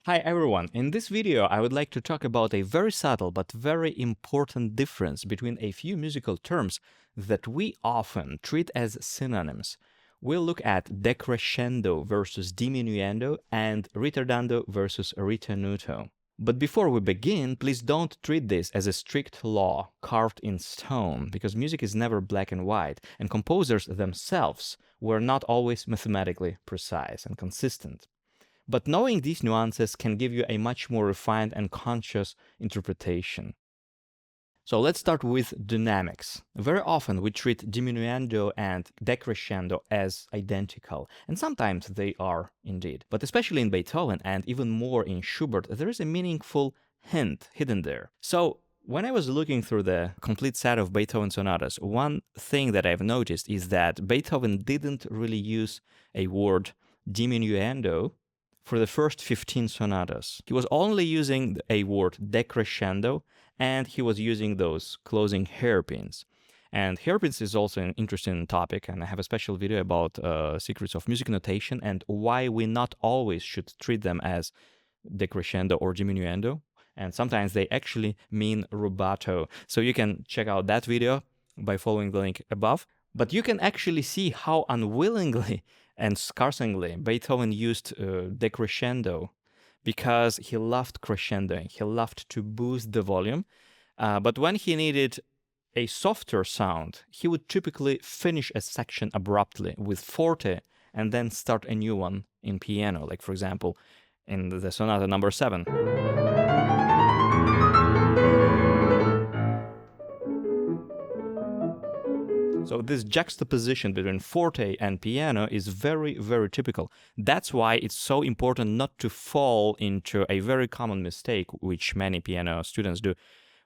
Hi everyone, in this video I would like to talk about a very subtle but very important difference between a few musical terms that we often treat as synonyms. We'll look at decrescendo versus diminuendo and ritardando versus ritenuto. But before we begin, please don't treat this as a strict law carved in stone, because music is never black and white, and composers themselves were not always mathematically precise and consistent. But knowing these nuances can give you a much more refined and conscious interpretation. So let's start with dynamics. Very often we treat diminuendo and decrescendo as identical, and sometimes they are indeed. But especially in Beethoven and even more in Schubert, there is a meaningful hint hidden there. So when I was looking through the complete set of Beethoven sonatas, one thing that I've noticed is that Beethoven didn't really use a word diminuendo for the first 15 sonatas. He was only using a word decrescendo, and he was using those closing hairpins. And hairpins is also an interesting topic, and I have a special video about secrets of music notation and why we not always should treat them as decrescendo or diminuendo. And sometimes they actually mean rubato. So you can check out that video by following the link above. But you can actually see how unwillingly and scarsingly Beethoven used decrescendo, because he loved crescendoing. He loved to boost the volume. But when he needed a softer sound, he would typically finish a section abruptly with forte and then start a new one in piano, like for example in the sonata number 7. So this juxtaposition between forte and piano is very, very typical. That's why it's so important not to fall into a very common mistake, which many piano students do,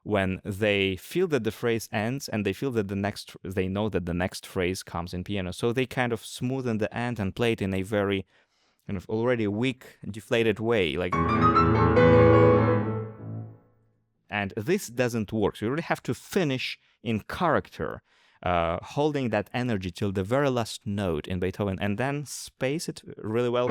when they feel that the phrase ends and they feel that they know that the next phrase comes in piano. So they kind of smoothen the end and play it in a very kind of already weak, deflated way, like. And this doesn't work. So you really have to finish in character, holding that energy till the very last note in Beethoven, and then space it really well.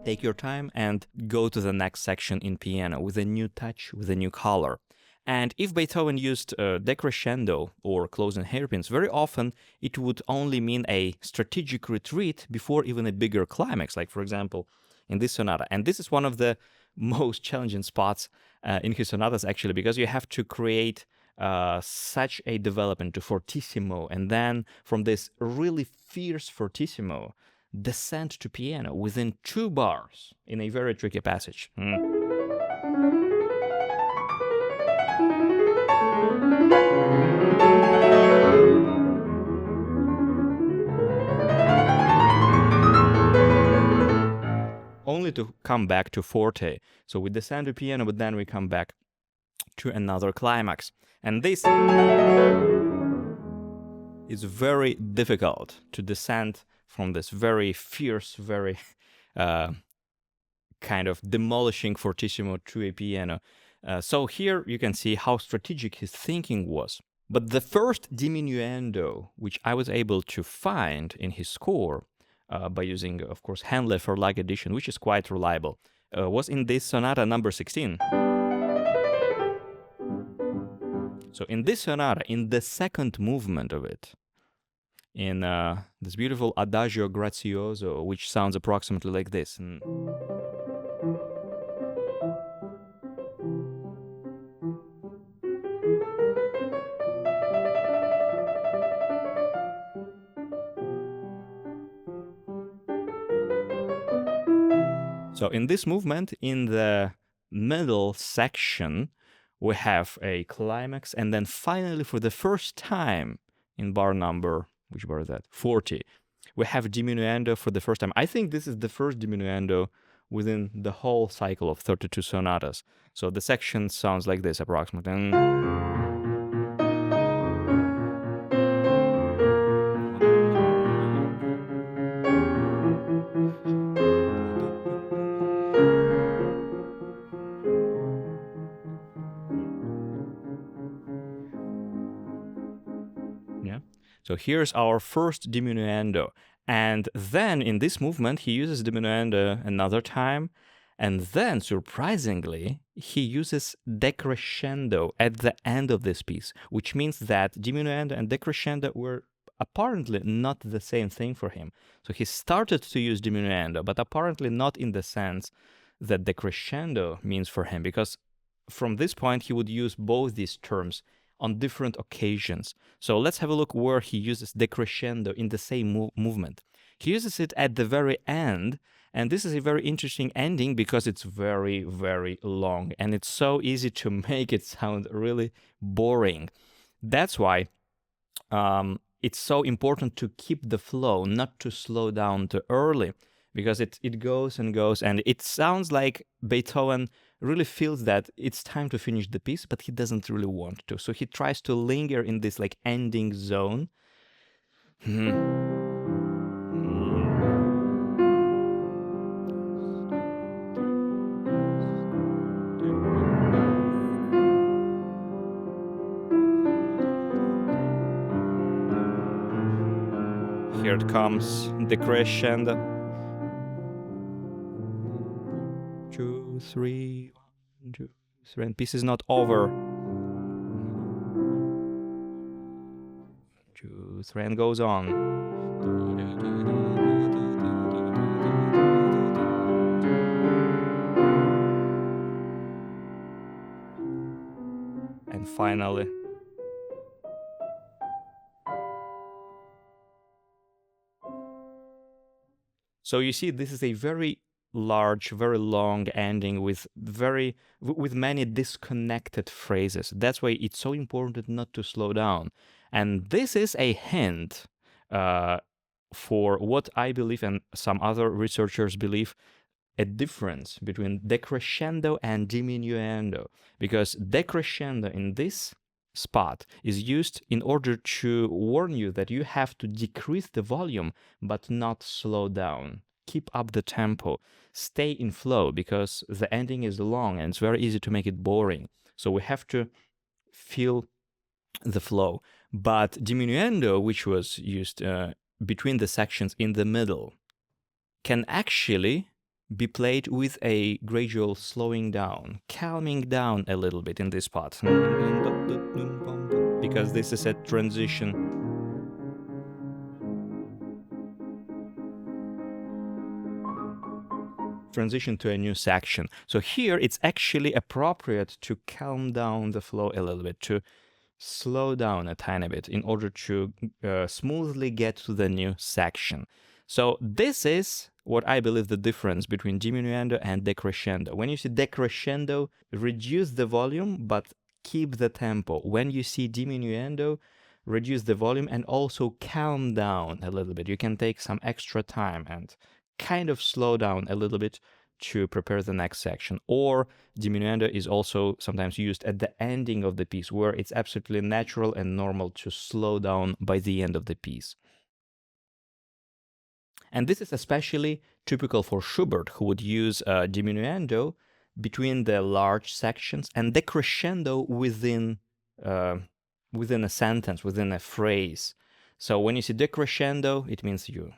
Take your time and go to the next section in piano with a new touch, with a new color. And if Beethoven used decrescendo or closing hairpins, very often it would only mean a strategic retreat before even a bigger climax, like for example in this sonata. And this is one of the most challenging spots in his sonatas, actually, because you have to create such a development to fortissimo, and then from this really fierce fortissimo descend to piano within 2 bars in a very tricky passage. Only to come back to forte. So we descend to piano, but then we come back to another climax. And this is very difficult to descend from this very fierce, very kind of demolishing fortissimo to a piano. So here you can see how strategic his thinking was. But the first diminuendo, which I was able to find in his score, by using, of course, Handler for Lag edition, which is quite reliable, was in this sonata number 16. So in this sonata, in the second movement of it, in this beautiful Adagio Grazioso, which sounds approximately like this. So in this movement, in the middle section, we have a climax, and then finally, for the first time in bar number, which bar is that? 40, we have diminuendo for the first time. I think this is the first diminuendo within the whole cycle of 32 sonatas. So the section sounds like this approximately. Yeah. So here's our first diminuendo. And then in this movement, he uses diminuendo another time. And then, surprisingly, he uses decrescendo at the end of this piece, which means that diminuendo and decrescendo were apparently not the same thing for him. So he started to use diminuendo, but apparently not in the sense that decrescendo means for him, because from this point he would use both these terms on different occasions. So let's have a look where he uses decrescendo in the same movement. He uses it at the very end, and this is a very interesting ending because it's very, very long, and it's so easy to make it sound really boring. That's why it's so important to keep the flow, not to slow down too early, because it goes and goes, and it sounds like Beethoven really feels that it's time to finish the piece, but he doesn't really want to. So he tries to linger in this like ending zone. Here it comes, decrescendo. 2, 3, 1, 2, 3, and piece is not over. 2, 3, and goes on. And finally, so you see, this is a very large, very long ending with many disconnected phrases. That's why it's so important not to slow down. And this is a hint for what I believe and some other researchers believe, a difference between decrescendo and diminuendo, because decrescendo in this spot is used in order to warn you that you have to decrease the volume but not slow down. Keep up the tempo, stay in flow, because the ending is long and it's very easy to make it boring. So we have to feel the flow. But diminuendo, which was used between the sections in the middle, can actually be played with a gradual slowing down, calming down a little bit in this part, because this is a transition. Transition to a new section. So here it's actually appropriate to calm down the flow a little bit, to slow down a tiny bit in order to smoothly get to the new section. So this is what I believe the difference between diminuendo and decrescendo. When you see decrescendo, reduce the volume but keep the tempo. When you see diminuendo, reduce the volume and also calm down a little bit. You can take some extra time and kind of slow down a little bit to prepare the next section. Or diminuendo is also sometimes used at the ending of the piece, where it's absolutely natural and normal to slow down by the end of the piece. And this is especially typical for Schubert, who would use diminuendo between the large sections and decrescendo within a sentence, within a phrase. So when you see decrescendo, it means you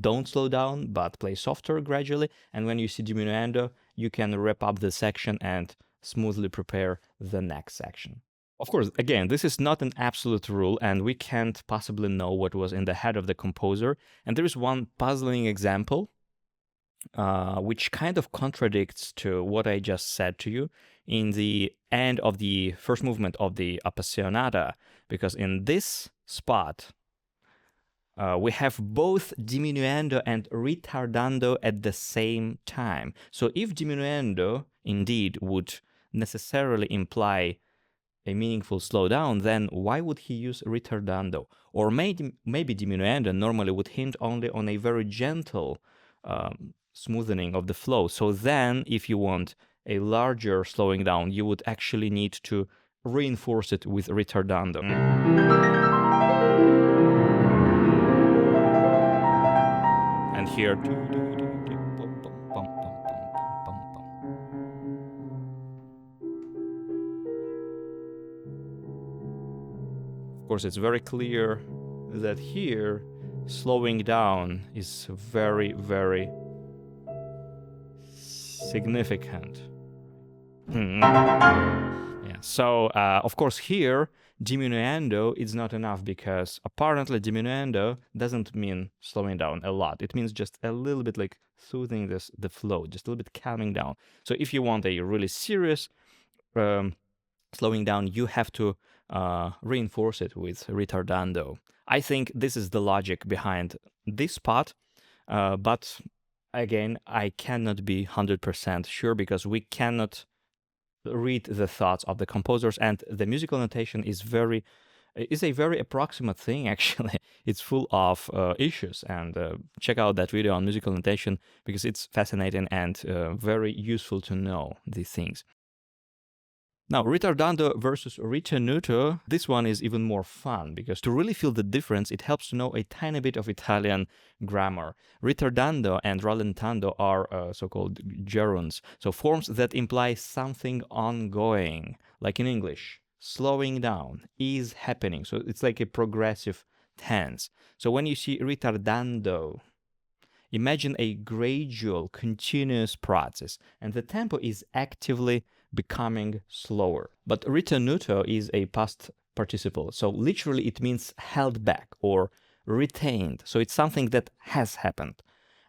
don't slow down, but play softer gradually. And when you see diminuendo, you can wrap up the section and smoothly prepare the next section. Of course, again, this is not an absolute rule, and we can't possibly know what was in the head of the composer. And there is one puzzling example, which kind of contradicts to what I just said to you in the end of the first movement of the Appassionata, because in this spot, we have both diminuendo and ritardando at the same time. So if diminuendo indeed would necessarily imply a meaningful slowdown, then why would he use ritardando? Or maybe diminuendo normally would hint only on a very gentle smoothening of the flow. So then if you want a larger slowing down, you would actually need to reinforce it with ritardando. And here, of course, it's very clear that here slowing down is very, very significant. Yeah. So, of course, here, diminuendo is not enough because apparently diminuendo doesn't mean slowing down a lot. It means just a little bit like soothing the flow, just a little bit calming down. So if you want a really serious slowing down, you have to reinforce it with ritardando. I think this is the logic behind this part, but again, I cannot be 100% sure because we cannot read the thoughts of the composers, and the musical notation is a very approximate thing. Actually, it's full of issues, and check out that video on musical notation because it's fascinating and very useful to know these things. Now, ritardando versus ritenuto, this one is even more fun because to really feel the difference, it helps to know a tiny bit of Italian grammar. Ritardando and rallentando are so-called gerunds, so forms that imply something ongoing, like in English. Slowing down is happening, so it's like a progressive tense. So when you see ritardando, imagine a gradual, continuous process, and the tempo is actively becoming slower. But ritenuto is a past participle, so literally it means held back or retained. So it's something that has happened,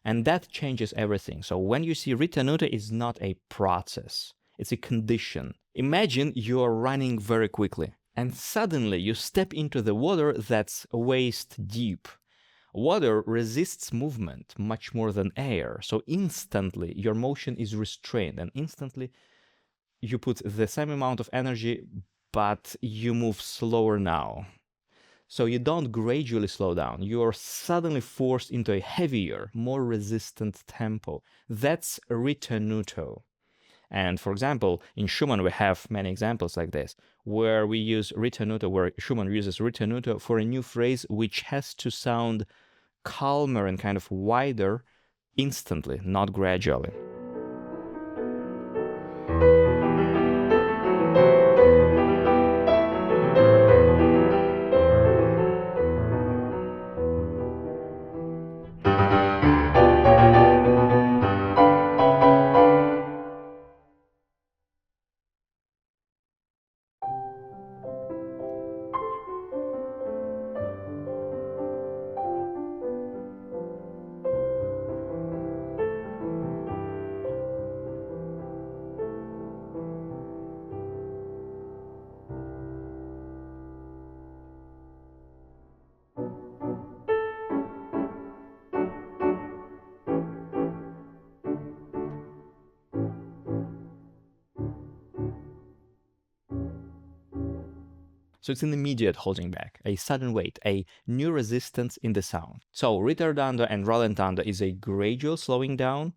and that changes everything. So when you see ritenuto, is not a process, it's a condition. Imagine you are running very quickly, and suddenly you step into the water that's waist deep. Water resists movement much more than air, so instantly your motion is restrained, and instantly you put the same amount of energy, but you move slower now. So you don't gradually slow down, you are suddenly forced into a heavier, more resistant tempo. That's ritenuto. And for example, in Schumann we have many examples like this, where we use ritenuto, where Schumann uses ritenuto for a new phrase which has to sound calmer and kind of wider instantly, not gradually. So it's an immediate holding back, a sudden weight, a new resistance in the sound. So ritardando and rallentando is a gradual slowing down,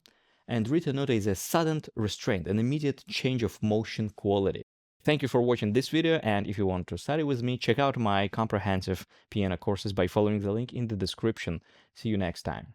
and ritenuto is a sudden restraint, an immediate change of motion quality. Thank you for watching this video, and if you want to study with me, check out my comprehensive piano courses by following the link in the description. See you next time.